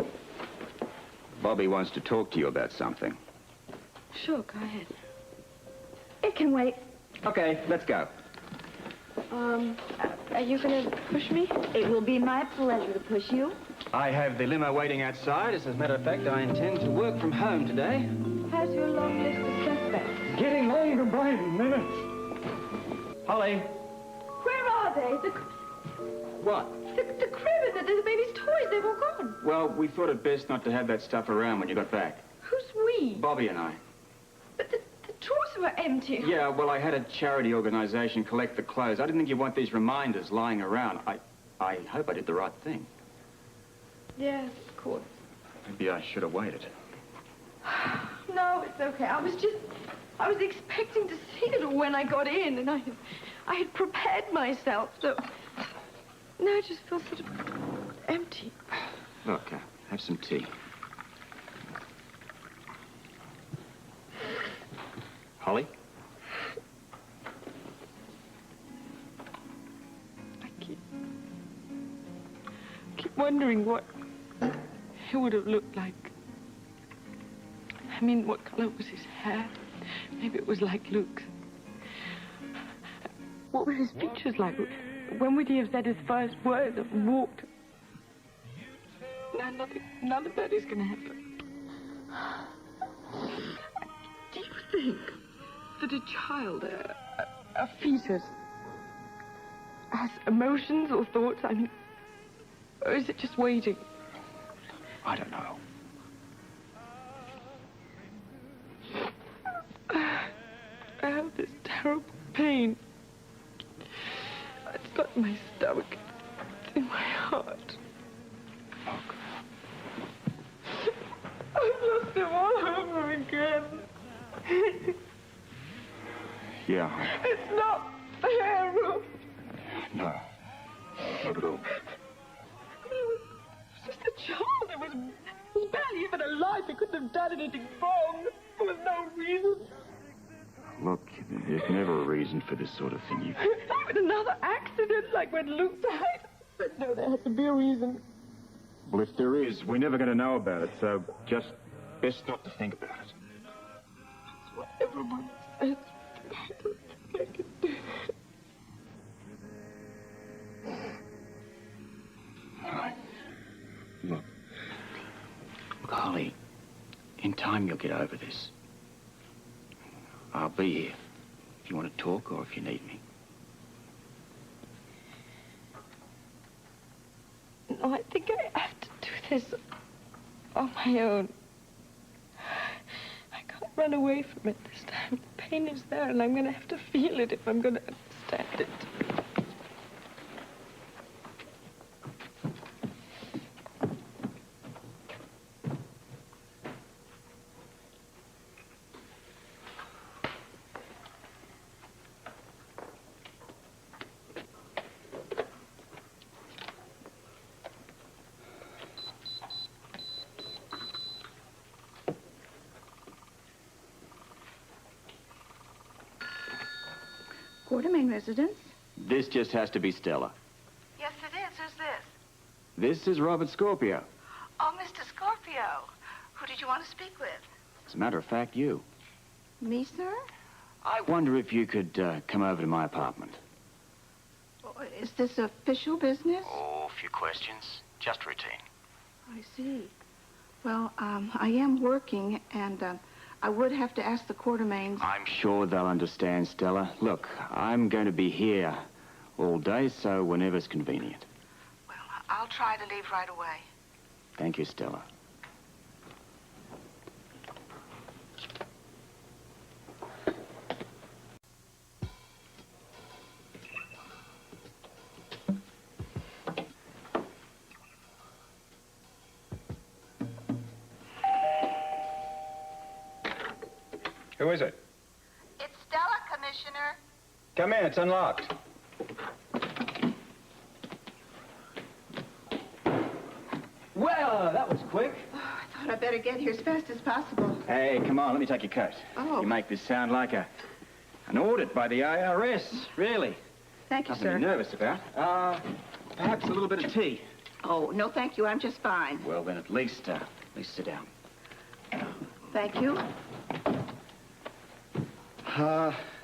Bobby wants to talk to you about something. Sure, go ahead. It can wait. Okay, let's go. Are you going to push me? It will be my pleasure to push you. I have the limo waiting outside. As a matter of fact, I intend to work from home today. How's your long list of suspects? Getting longer by the minute. Holly. Where are they? What? The crib and the baby's toys, they've all gone. Well, we thought it best not to have that stuff around when you got back. Who's we? Bobby and I. But the drawers were empty. Yeah, well, I had a charity organization collect the clothes. I didn't think you'd want these reminders lying around. I hope I did the right thing. Yes, of course. Maybe I should have waited. No, it's okay. I was expecting to see it when I got in, and I had prepared myself, so now I just feel sort of empty. Look, Have some tea. Holly? I keep wondering what he would have looked like. I mean, what color was his hair? Maybe it was like Luke's. What were his features like? When would he have said his first words and walked? Now, none of that is going to happen. Do you think that a child, a fetus, has emotions or thoughts? I mean, or is it just waiting? I don't know. I have this terrible pain. It's not in my stomach. It's in my heart. I've lost him all over again. Yeah. It's not fair. No. Not at all. He was just a child. He was barely even alive. He couldn't have done anything wrong. There was no reason. Look, there's never a reason for this sort of thing. Even another accident, like when Luke died. But no, there had to be a reason. Well, if there is, we're never going to know about it, so just best not to think about it. That's what everyone says. I can do it. All right. Look, Holly, in time you'll get over this. I'll be here if you want to talk or if you need me. No, I think I have to do this on my own. I can't run away from it this time. The pain is there, and I'm going to have to feel it if I'm going to understand it. Quartermain residence? This just has to be Stella. Yes, it is. Who's this? This is Robert Scorpio. Oh, Mr. Scorpio. Who did you want to speak with? As a matter of fact, you. Me, sir? I wonder if you could come over to my apartment. Oh, is this official business? Oh, a few questions. Just routine. I see. Well, I am working, and I would have to ask the Quartermains. I'm sure they'll understand, Stella. Look, I'm going to be here all day, so whenever's convenient. Well, I'll try to leave right away. Thank you, Stella. Who is it? It's Stella, Commissioner. Come in, it's unlocked. Well, that was quick. Oh, I thought I'd better get here as fast as possible. Hey, come on, let me take your coat. Oh. You make this sound like an audit by the IRS, really. Thank you, Nothing sir. to be nervous about. Perhaps a little bit of tea. Oh, no, thank you. I'm just fine. Well, then at least sit down. Thank you.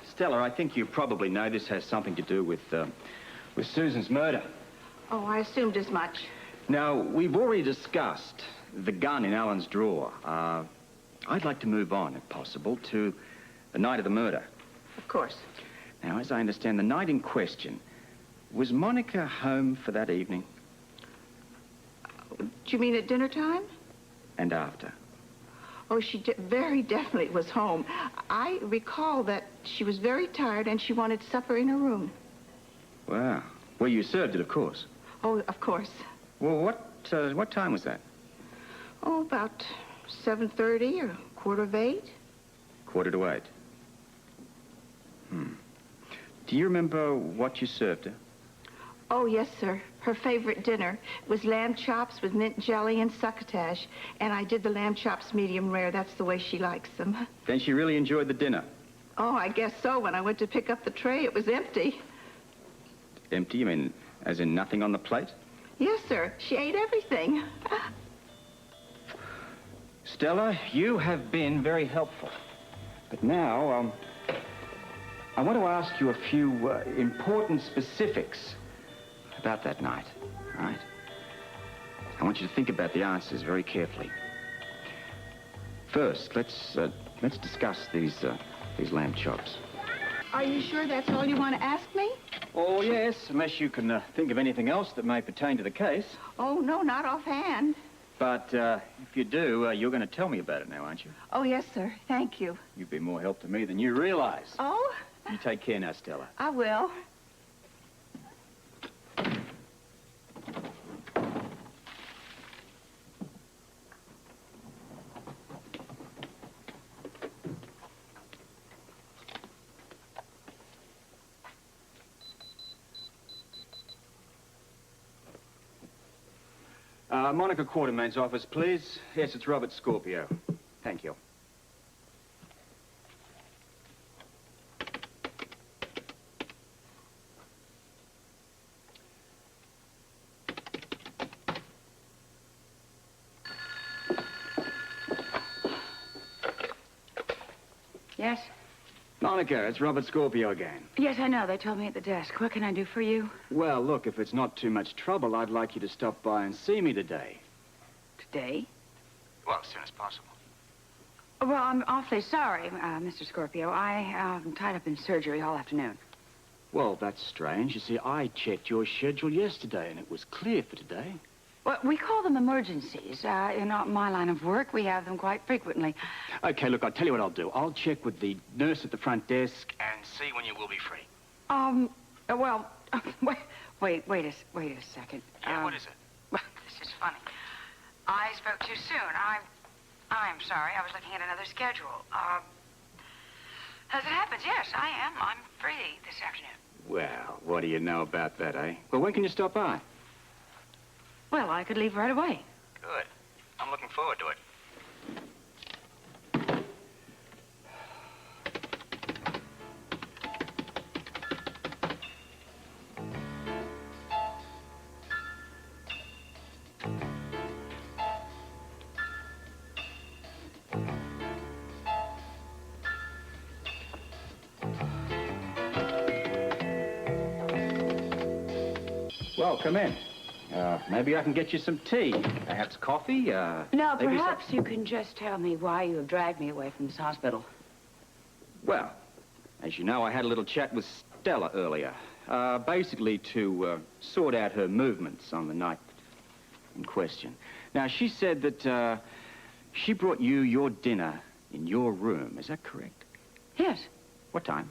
Stella, I think you probably know this has something to do with Susan's murder. Oh, I assumed as much. Now, we've already discussed the gun in Alan's drawer. I'd like to move on, if possible, to the night of the murder. Of course. Now, as I understand, the night in question, was Monica home for that evening? Do you mean at dinner time? And after? Oh, she very definitely was home. I recall that she was very tired and she wanted supper in her room. Wow. Well, you served it, of course. Oh, of course. Well, what time was that? Oh, about 7:30 or 7:45. 7:45. Do you remember what you served her? Oh, yes, sir. Her favorite dinner was lamb chops with mint jelly and succotash. And I did the lamb chops medium rare. That's the way she likes them. Then she really enjoyed the dinner. Oh, I guess so. When I went to pick up the tray, it was empty. Empty? You mean as in nothing on the plate? Yes, sir. She ate everything. Stella, you have been very helpful. But now, I want to ask you a few important specifics about that night, all right? I want you to think about the answers very carefully. First, let's discuss these lamb chops. Are you sure that's all you want to ask me? Oh, yes, unless you can think of anything else that may pertain to the case. Oh, no, not offhand. But if you do, you're going to tell me about it now, aren't you? Oh, yes, sir. Thank you. You've been more help to me than you realize. Oh? You take care now, Stella. I will. Monica Quartermain's office, please. Yes, it's Robert Scorpio. Thank you. Yes? Monica, it's Robert Scorpio again. Yes, I know. They told me at the desk. What can I do for you? Well, look, if it's not too much trouble, I'd like you to stop by and see me today. Today? Well, as soon as possible. Well, I'm awfully sorry, Mr. Scorpio. I'm tied up in surgery all afternoon. Well, that's strange. You see, I checked your schedule yesterday, and it was clear for today. Well, we call them emergencies. In my line of work, we have them quite frequently. Okay, look, I'll tell you what I'll do. I'll check with the nurse at the front desk and see when you will be free. Well, wait a second. Yeah, what is it? Well, this is funny. I spoke too soon. I'm sorry. I was looking at another schedule. As it happens, yes, I am. I'm free this afternoon. Well, what do you know about that, eh? Well, when can you stop by? Well, I could leave right away. Good. I'm looking forward to it. Well, come in. Maybe I can get you some tea. Perhaps coffee, No, maybe perhaps you can just tell me why you have dragged me away from this hospital. Well, as you know, I had a little chat with Stella earlier. Basically to sort out her movements on the night in question. Now, she said that she brought you your dinner in your room. Is that correct? Yes. What time?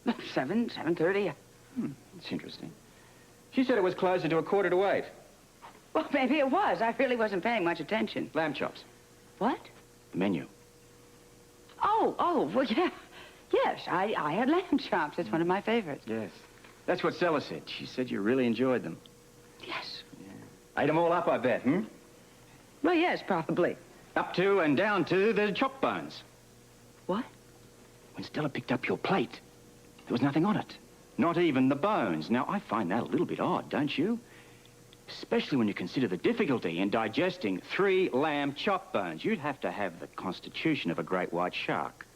7:30. It's interesting. She said it was closer to 7:45. Well, maybe it was. I really wasn't paying much attention. Lamb chops. What? The menu. Oh, well, yeah. Yes, I had lamb chops. It's one of my favorites. Yes. That's what Stella said. She said you really enjoyed them. Yes. Yeah. Ate them all up, I bet, Well, yes, probably. Up to and down to the chop bones. What? When Stella picked up your plate, there was nothing on it. Not even the bones. Now, I find that a little bit odd, don't you? Especially when you consider the difficulty in digesting 3 lamb chop bones. You'd have to have the constitution of a great white shark.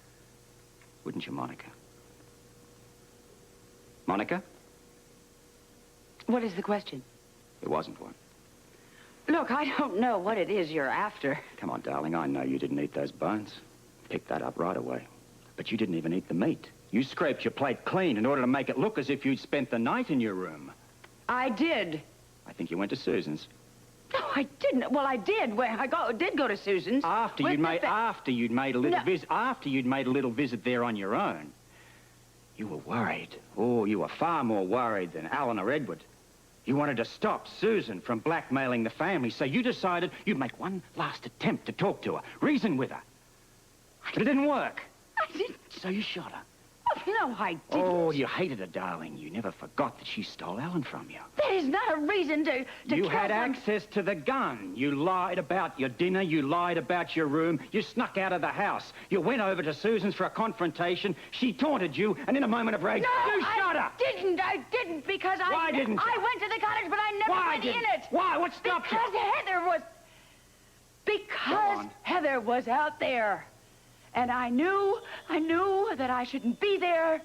Wouldn't you, Monica? Monica? What is the question? There wasn't one. Look, I don't know what it is you're after. Come on, darling, I know you didn't eat those bones. Picked that up right away. But you didn't even eat the meat. You scraped your plate clean in order to make it look as if you'd spent the night in your room. I did. I think you went to Susan's. No, I didn't. Well, I did. Well, I did go to Susan's. After you'd made a little visit there on your own. You were worried. Oh, you were far more worried than Alan or Edward. You wanted to stop Susan from blackmailing the family, so you decided you'd make one last attempt to talk to her, reason with her. But it didn't work. I didn't. So you shot her. No, I didn't. Oh, you hated her, darling. You never forgot that she stole Ellen from you. That is not a reason to You kill had some- access to the gun. You lied about your dinner. You lied about your room. You snuck out of the house. You went over to Susan's for a confrontation. She taunted you, and in a moment of rage, No, you shot her. I didn't, because Why didn't you? I went to the cottage, but I never Why went didn't? in it. Why? What stopped you? Because Heather was... Because Heather was out there. And I knew that I shouldn't be there.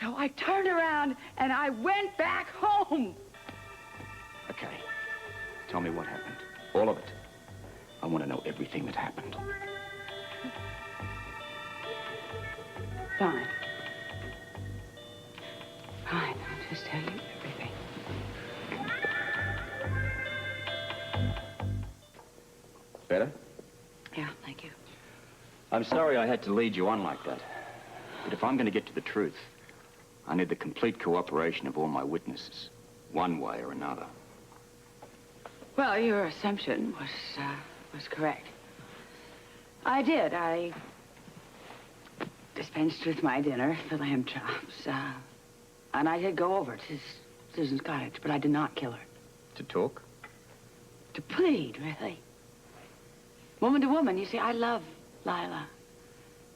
So I turned around and I went back home. Okay. Tell me what happened. All of it. I want to know everything that happened. Fine. Fine, I'll just tell you everything. Better? Yeah, thank you. I'm sorry I had to lead you on like that. But if I'm going to get to the truth, I need the complete cooperation of all my witnesses, one way or another. Well, your assumption was correct. I did. I dispensed with my dinner, the lamb chops, and I did go over to Susan's cottage, but I did not kill her. To talk? To plead, really. Woman to woman. You see, I love Lila.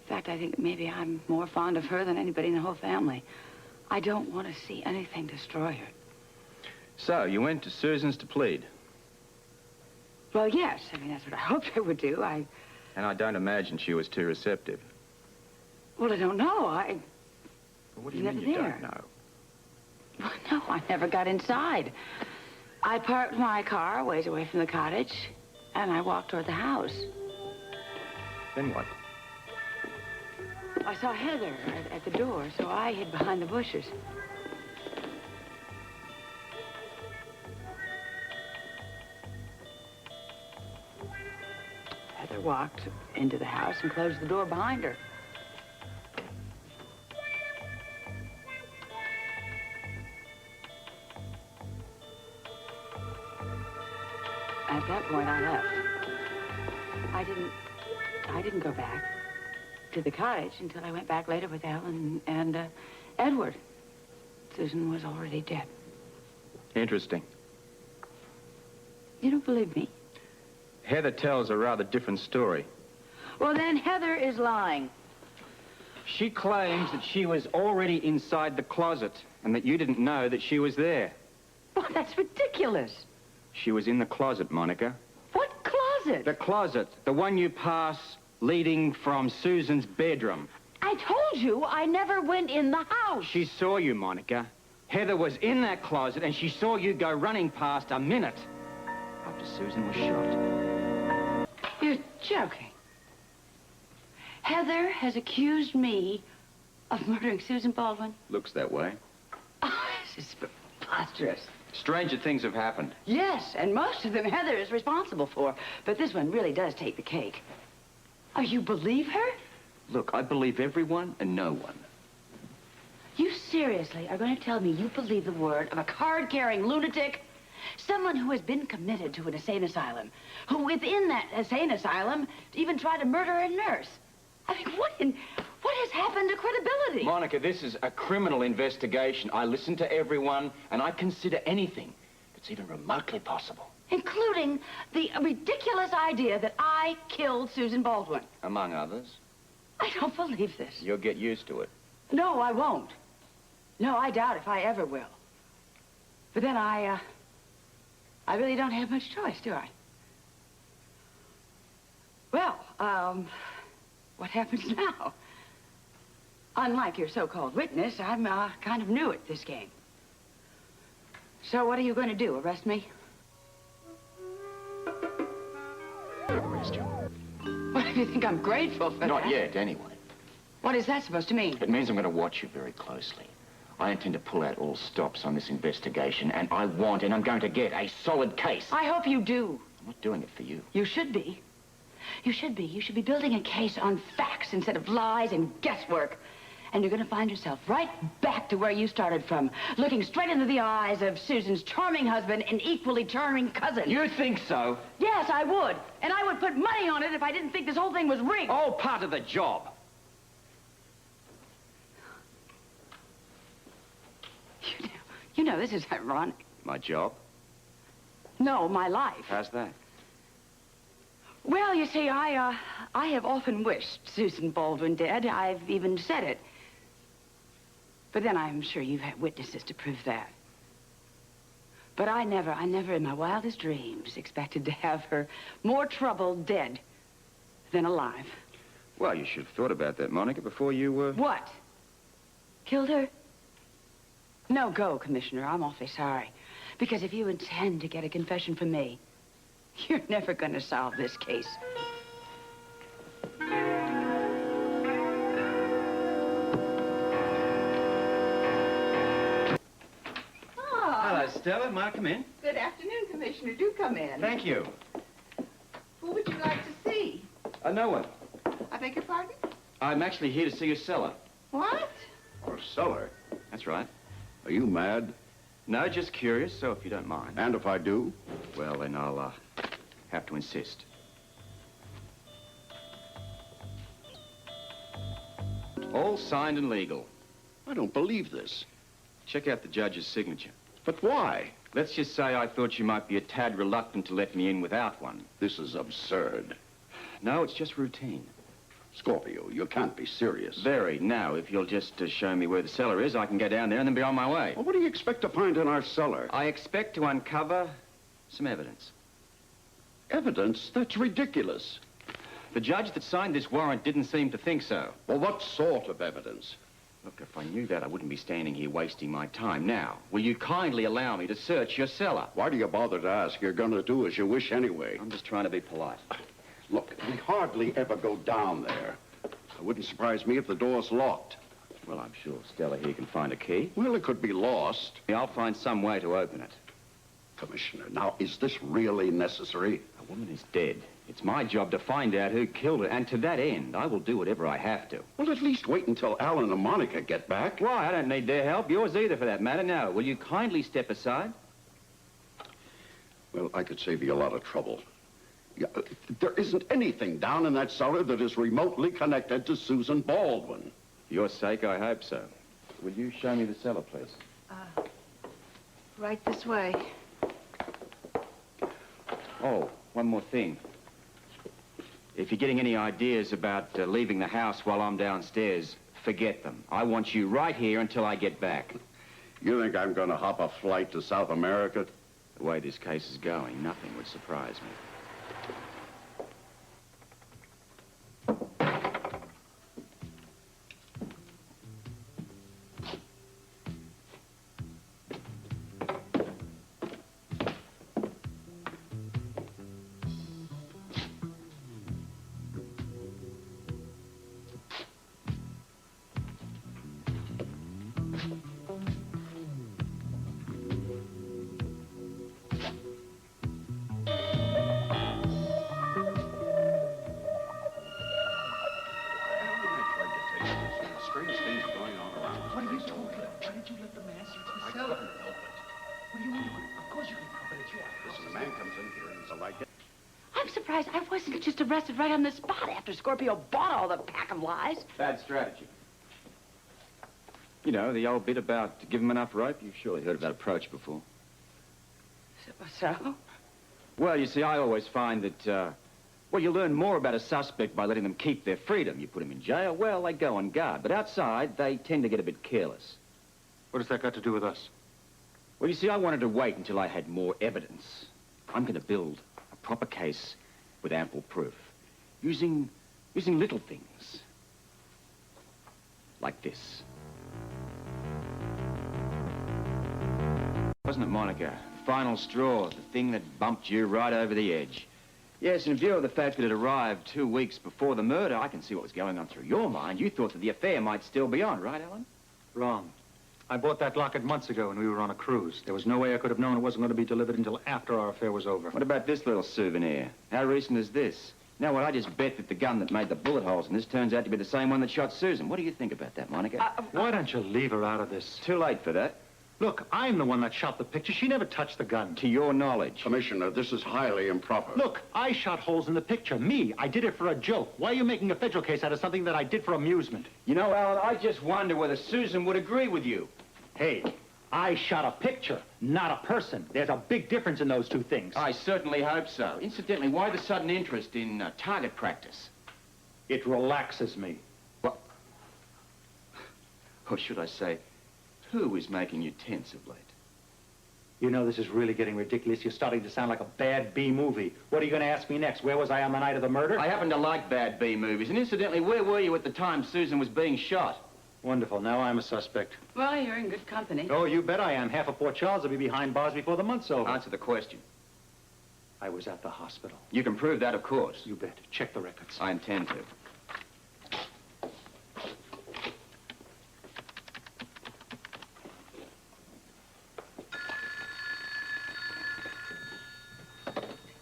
In fact, I think maybe I'm more fond of her than anybody in the whole family. I don't want to see anything destroy her. So, you went to Susan's to plead? Well, yes. I mean, that's what I hoped I would do. And I don't imagine she was too receptive. Well, I don't know. Well, what do you mean you don't know? Well, no, I never got inside. I parked my car a ways away from the cottage, and I walked toward the house. Then what? I saw Heather at the door, so I hid behind the bushes. Heather walked into the house and closed the door behind her. At that point, I left. I didn't go back to the cottage until I went back later with Ellen and Edward. Susan was already dead. Interesting. You don't believe me? Heather tells a rather different story. Well, then Heather is lying. She claims that she was already inside the closet and that you didn't know that she was there. Well, that's ridiculous. She was in the closet, Monica. What closet? The closet. The one you pass leading from Susan's bedroom. I told you I never went in the house. She saw you, Monica. Heather was in that closet and she saw you go running past a minute after Susan was shot. You're joking. Heather has accused me of murdering Susan Baldwin. Looks that way. Oh, this is preposterous. Stranger things have happened. Yes, and most of them Heather is responsible for. But this one really does take the cake. Oh, you believe her? Look, I believe everyone and no one. You seriously are going to tell me you believe the word of a card-carrying lunatic? Someone who has been committed to an insane asylum, who within that insane asylum even tried to murder a nurse. I mean, what has happened to credibility? Monica, this is a criminal investigation. I listen to everyone, and I consider anything that's even remotely possible. Including the ridiculous idea that I killed Susan Baldwin. Among others. I don't believe this. You'll get used to it. No, I won't. No, I doubt if I ever will. But then I really don't have much choice, do I? Well, what happens now? Unlike your so-called witness, I'm kind of new at this game. So what are you going to do, arrest me? Arrest you. What, do you think I'm grateful for that? Not yet, anyway. What is that supposed to mean? It means I'm going to watch you very closely. I intend to pull out all stops on this investigation, and I want, and I'm going to get, a solid case. I hope you do. I'm not doing it for you. You should be. You should be. You should be building a case on facts instead of lies and guesswork. And you're going to find yourself right back to where you started from, looking straight into the eyes of Susan's charming husband and equally charming cousin. You think so? Yes, I would. And I would put money on it if I didn't think this whole thing was rigged. All part of the job. You know, this is ironic. My job? No, my life. How's that? Well, you see, I have often wished Susan Baldwin dead. I've even said it. But then I'm sure you've had witnesses to prove that. But I never in my wildest dreams expected to have her more trouble dead than alive. Well, you should have thought about that, Monica, before you were... What? Killed her? No go, Commissioner. I'm awfully sorry. Because if you intend to get a confession from me, you're never going to solve this case. Hello, Stella. Might I come in? Good afternoon, Commissioner. Do come in. Thank you. Who would you like to see? No one. I beg your pardon? I'm actually here to see your cellar. What? Our cellar? That's right. Are you mad? No, just curious, so if you don't mind. And if I do? Well, then I'll, have to insist. All signed and legal. I don't believe this. Check out the judge's signature. But why? Let's just say I thought you might be a tad reluctant to let me in without one. This is absurd. No, it's just routine. Scorpio, you can't be serious. Very. Now, if you'll just show me where the cellar is, I can go down there and then be on my way. Well, what do you expect to find in our cellar? I expect to uncover some evidence. Evidence? That's ridiculous. The judge that signed this warrant didn't seem to think so. Well, what sort of evidence? Look, if I knew that, I wouldn't be standing here wasting my time. Now, will you kindly allow me to search your cellar? Why do you bother to ask? You're going to do as you wish anyway. I'm just trying to be polite. Look, we hardly ever go down there. It wouldn't surprise me if the door's locked. Well, I'm sure Stella here can find a key. Well, it could be lost. I'll find some way to open it. Commissioner, now, is this really necessary? A woman is dead. It's my job to find out who killed her, and to that end, I will do whatever I have to. Well, at least wait until Alan and Monica get back. Why? I don't need their help. Yours either, for that matter. Now, will you kindly step aside? Well, I could save you a lot of trouble. Yeah, there isn't anything down in that cellar that is remotely connected to Susan Baldwin. For your sake, I hope so. Will you show me the cellar, please? Right this way. Oh, one more thing. If you're getting any ideas about leaving the house while I'm downstairs, forget them. I want you right here until I get back. You think I'm going to hop a flight to South America? The way this case is going, nothing would surprise me. I'm surprised I wasn't just arrested right on the spot after Scorpio bought all the pack of lies. Bad strategy. You know, the old bit about give him enough rope. You've surely heard of that approach before. So? Well, you see, I always find that, well, you learn more about a suspect by letting them keep their freedom. You put them in jail, well, they go on guard. But outside, they tend to get a bit careless. What has that got to do with us? Well, you see, I wanted to wait until I had more evidence. I'm going to build a proper case with ample proof. Using little things. Like this. Wasn't it, Monica? Final straw, the thing that bumped you right over the edge. Yes, in view of the fact that it arrived 2 weeks before the murder, I can see what was going on through your mind. You thought that the affair might still be on, right, Ellen? Wrong. I bought that locket months ago when we were on a cruise. There was no way I could have known it wasn't going to be delivered until after our affair was over. What about this little souvenir? How recent is this? Now, well, I just bet that the gun that made the bullet holes in this turns out to be the same one that shot Susan. What do you think about that, Monica? Why don't you leave her out of this? It's too late for that. Look, I'm the one that shot the picture. She never touched the gun. To your knowledge. Commissioner, this is highly improper. Look, I shot holes in the picture. Me. I did it for a joke. Why are you making a federal case out of something that I did for amusement? You know, Alan, I just wonder whether Susan would agree with you. Hey, I shot a picture, not a person. There's a big difference in those two things. I certainly hope so. Incidentally, why the sudden interest in target practice? It relaxes me. What? Or should I say, who is making you tense of late? You know, this is really getting ridiculous. You're starting to sound like a bad B movie. What are you going to ask me next? Where was I on the night of the murder? I happen to like bad B movies. And incidentally, where were you at the time Susan was being shot? Wonderful. Now I'm a suspect. Well, you're in good company. Oh, you bet I am. Half of Port Charles will be behind bars before the month's over. Answer the question. I was at the hospital. You can prove that, of course. You bet. Check the records. I intend to.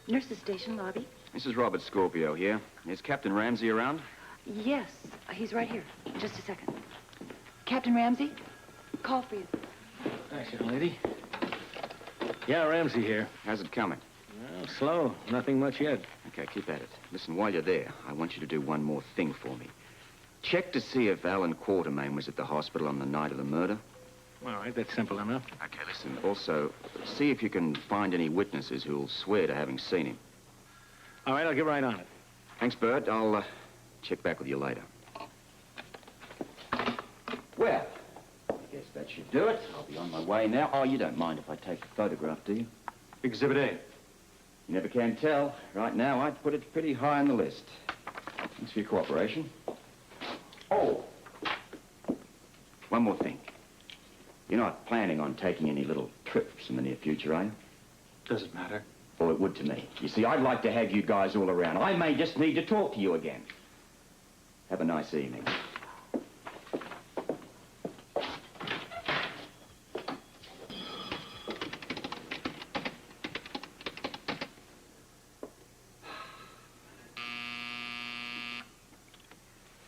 Nurse's station lobby? This is Robert Scorpio here. Is Captain Ramsey around? Yes, he's right here. Just a second. Captain Ramsey, call for you. Thanks, young lady. Yeah, Ramsey here. How's it coming? Well, slow. Nothing much yet. Okay, keep at it. Listen, while you're there, I want you to do one more thing for me. Check to see if Alan Quartermain was at the hospital on the night of the murder. All right, that's simple enough. Okay, listen. Also, see if you can find any witnesses who'll swear to having seen him. All right, I'll get right on it. Thanks, Bert. I'll check back with you later. Well, I guess that should do it. I'll be on my way now. Oh, you don't mind if I take a photograph, do you? Exhibit A. You never can tell. Right now, I'd put it pretty high on the list. Thanks for your cooperation. Oh, one more thing. You're not planning on taking any little trips in the near future, are you? Does it matter? Oh, it would to me. You see, I'd like to have you guys all around. I may just need to talk to you again. Have a nice evening.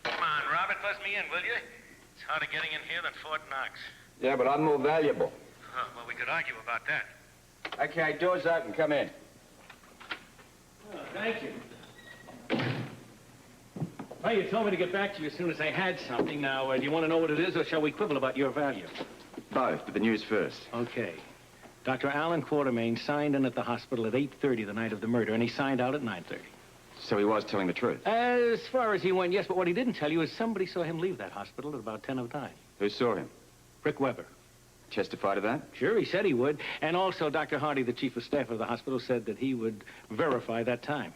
Come on, Robert, buzz me in, will you? It's harder getting in here than Fort Knox. Yeah, but I'm more valuable. Oh, well, we could argue about that. Okay, doors open. Come in. Oh, thank you. Well, you told me to get back to you as soon as I had something. Now, do you want to know what it is, or shall we quibble about your value? Both, but the news first. Okay. Dr. Alan Quartermain signed in at the hospital at 8:30 the night of the murder, and he signed out at 9:30. So he was telling the truth? As far as he went, yes, but what he didn't tell you is somebody saw him leave that hospital at about 10 of 9. Who saw him? Rick Weber. Testify to that? Sure, he said he would. And also, Dr. Hardy, the chief of staff of the hospital, said that he would verify that time.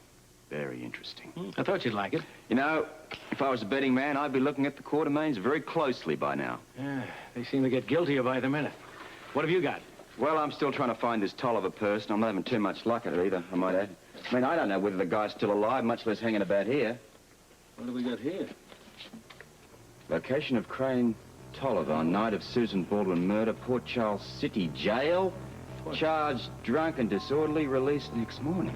Very interesting. I thought you'd like it. You know, if I was a betting man, I'd be looking at the Quartermains very closely by now. Yeah, they seem to get guiltier by the minute. What have you got? Well, I'm still trying to find this Tolliver person. I'm not having too much luck at it either, I might add. I mean, I don't know whether the guy's still alive, much less hanging about here. What have we got here? Location of Crane Tolliver on night of Susan Baldwin murder, Port Charles City Jail. Charged drunk and disorderly, released next morning.